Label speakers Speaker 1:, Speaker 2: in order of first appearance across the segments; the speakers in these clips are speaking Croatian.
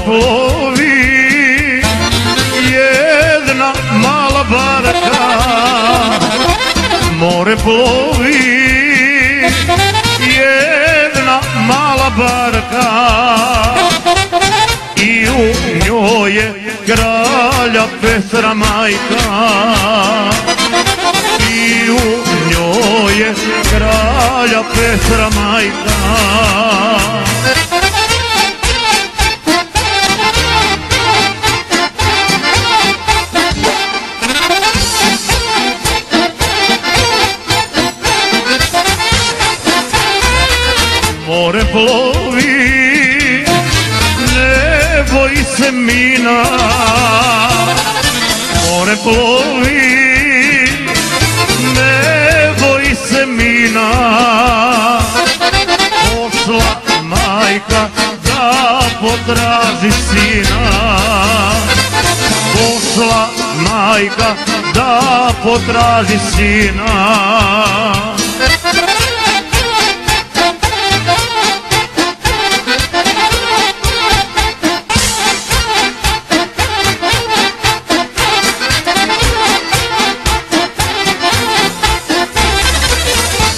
Speaker 1: plovi jedna mala barka, more plovi jedna mala barka i u njoj je kralja Petra majka, i u njoj je kralja Petra majka. More plovi, ne boji se mina, more plovi, ne boji se mina. Pošla majka da potraži sina, pošla majka da potraži sina.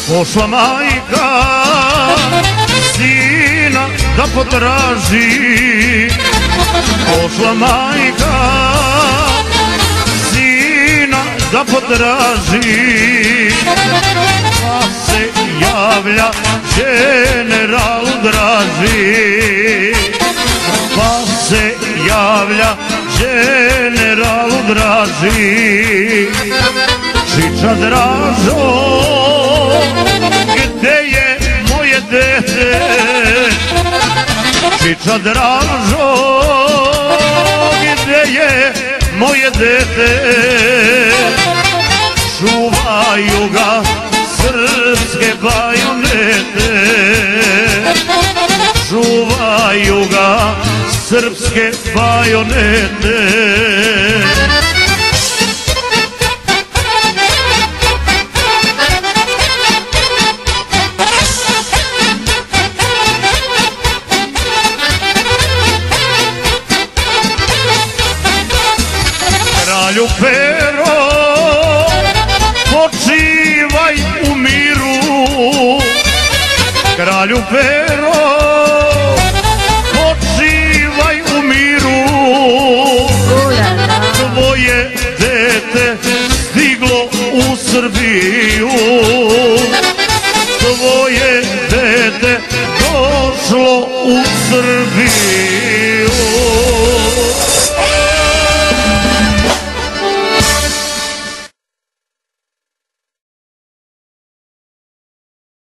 Speaker 1: Pošla majka sina da potraži, pošla majka sina da potraži, pa se javlja generalu Draži, pa se javlja generalu Draži. Čiča Dražo, gde je moje dete? Čiča Dražo, gde je moje dete? Čuvaju ga srpske bajonete, čuvaju ga srpske bajonete. Kralju Pero, počivaj u miru, kralju Pero,